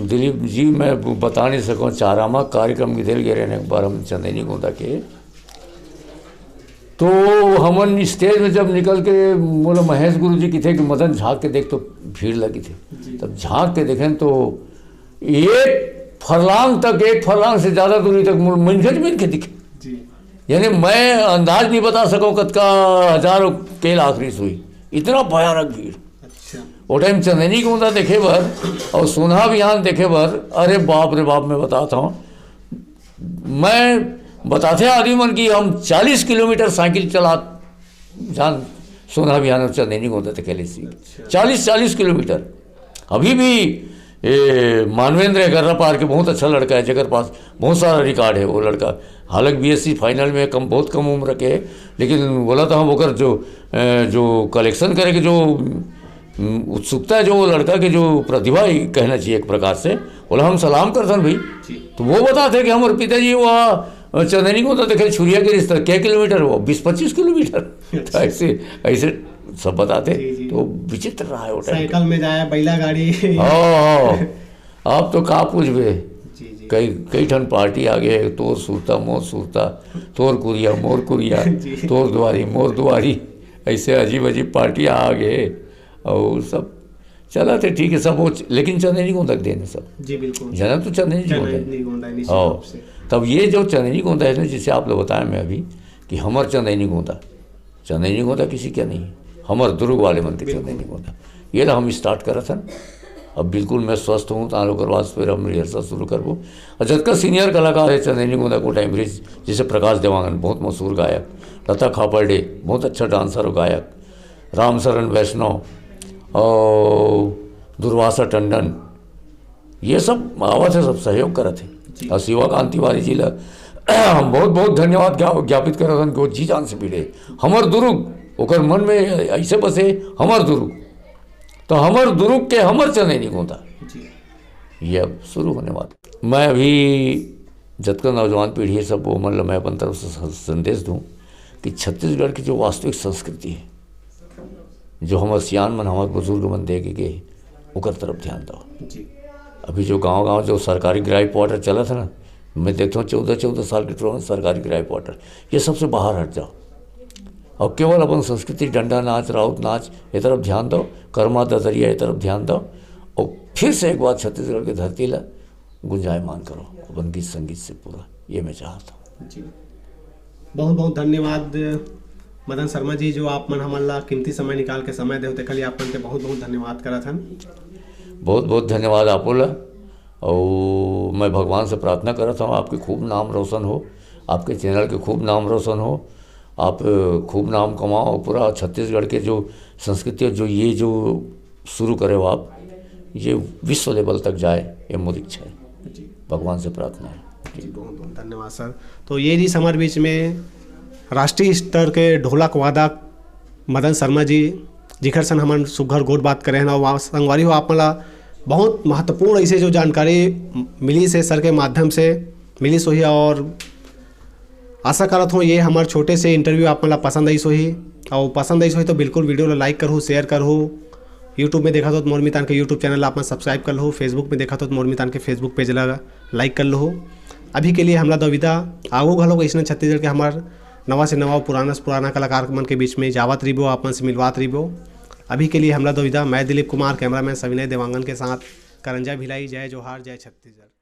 दिलीप जी मैं बता नहीं सकूँ। चारामा कार्यक्रम के दिल गए रहने एक बार हम चंदेनी गोंदा के, तो हमन स्टेज में जब निकल के बोला महेश गुरु जी की थे कि मदन झाँक के देख, तो भीड़ लगी थी। तब झाँक के देखें तो 1 फरलांग तक, 1 फरलांग से ज़्यादा दूरी तक मिल के दिखे। यानी मैं अंदाज नहीं बता सकूँ कद का हजारों केल आखिरी हुई, इतना भयानक भीड़। वो टाइम चंदेनी गोंदा देखे भर और सोना अभियान देखे भर, अरे बाप रे बाप, मैं बताता हूँ, मैं बताते आदमी मन की हम 40 किलोमीटर साइकिल चला जान सोना अभियान और चंदेनी गोंदा देखे ले सी 40 किलोमीटर। अभी भी मानवेंद्र गर्रा पार के बहुत अच्छा लड़का है, जगह पास बहुत सारा रिकॉर्ड है वो लड़का। हालांकि BSc फाइनल में बहुत कम उम्र के, लेकिन बोला था हम वो जो कलेक्शन करे के जो उत्सुकता है, जो वो लड़का के जो प्रतिभा ही कहना चाहिए एक प्रकार से, बोला हम सलाम करते भाई। तो वो बताते कि हमारे पिताजी वहाँ चंदेनी को तो देखे छुरिया के रिश्ता क्या किलोमीटर वो 20-25 किलोमीटर। तो ऐसे सब बताते। तो विचित्र रहा है वो टाइम। साइकिल में जाया, बैला गाड़ी। आप तो कहाँ पूछबे, कई ठन पार्टी आ गए, तोर सूरता मोर सूरता, तोर कुरिया मोर कुरिया, तोर दुआरी मोर दुआरी, ऐसे अजीब अजीब पार्टियाँ आ गए और सब चला थे। ठीक है सब वो, लेकिन चंदेनी गोंदा देने सब जी बिल्कुल जन्म तो चंदेनी गोंदा। और तब ये जो चंदेनी गोंदा है ना, जिसे आप लोग बताया मैं अभी कि हमार चंदेनी गोंदा किसी क्या नहीं है, हमार दुर्ग वाले मन के चंदेनी गोंदा ये ना हम स्टार्ट करा था। अब बिल्कुल मैं स्वस्थ हूँ, तो आलोकर बाद फिर हम रिहर्सल शुरू करबो। और जबका सीनियर कलाकार है चंदेनी गोंदा को टाइम ब्रिज, जैसे प्रकाश देवांगन बहुत मशहूर गायक, लता खापर्डे बहुत अच्छा डांसर और गायक, रामशरण वैष्णव और दुर्वासा टंडन, ये सब आवत है, सब सहयोग करत है। और शिवा कांत तिवारी जी ला बहुत बहुत धन्यवाद ज्ञापित करत हन कि वो जी जान से पीड़े हमर दुरुग ओकर मन में ऐसे बसे हमर दुरुग, तो हमर दुरुग के हमर चने नहीं होता। ये अब शुरू होने वाला। मैं अभी जतका नौजवान पीढ़ी है सब वो मतलब मैं अपन तरफ से संदेश दूँ कि छत्तीसगढ़ की जो वास्तविक संस्कृति है, जो हमारे सियान मन हमारे बुजुर्ग मन दे के गए ओकर तरफ ध्यान दो। अभी जो गांव-गांव जो सरकारी ग्राइप वाटर चला था ना, मैं देखता हूँ 14-14 साल के टोन सरकारी ग्राइप वाटर, ये सबसे बाहर हट जाओ और केवल अपन संस्कृति डंडा नाच राउत नाच ये तरफ ध्यान दो, कर्मा दजरिया ये तरफ ध्यान दो और फिर से एक बार छत्तीसगढ़ की धरती ला गुंजायमान करो अपन गीत संगीत से पूरा, ये मैं चाहता हूँ। बहुत बहुत धन्यवाद मदन शर्मा जी, जो आप मन हमला कीमती समय निकाल के समय दे होते खाली आप मन के बहुत बहुत धन्यवाद करत हन। बहुत बहुत धन्यवाद आपोला, और मैं भगवान से प्रार्थना करता हूँ आपके खूब नाम रोशन हो, आपके चैनल के खूब नाम रोशन हो, आप खूब नाम कमाओ, पूरा छत्तीसगढ़ के जो संस्कृति जो ये जो शुरू करे हो आप, ये विश्व लेवल तक जाए, ये मोदी इच्छा है, भगवान से प्रार्थना है। जी बहुत बहुत धन्यवाद सर। तो ये जी हमारे बीच में राष्ट्रीय स्तर के ढोलक वादक मदन शर्मा जी जिखर सन हमन सुघर गोट बात करे हैं और संगवारी हो आप मला बहुत महत्वपूर्ण ऐसे जो जानकारी मिली से सर के माध्यम से मिली सोही, और आशा करत हूँ ये हमारे छोटे से इंटरव्यू आप मला पसंद आई सोही, और पसंद आई सोही तो बिल्कुल वीडियो ला लाइक करो, शेयर करो। यूट्यूब में देखा तो मोर मितान के यूट्यूब चैनल आप सब्सक्राइब कर लो, फेसबुक में देखा तो मोर मितान के फेसबुक पेज ला लाइक कर लो। अभी के लिए हमला दो विदा, आगो घलो ऐसा छत्तीसगढ़ के हमार नवा से नवा पुराना से पुराना कलाकार मन के बीच में जावत रहिबो, आप मन से मिलवात रहिबो। अभी के लिए हमला दो विदा, मैं दिलीप कुमार, कैमरामैन सविनय देवांगन के साथ करंजा भिलाई। जय जोहार, जय छत्तीसगढ़।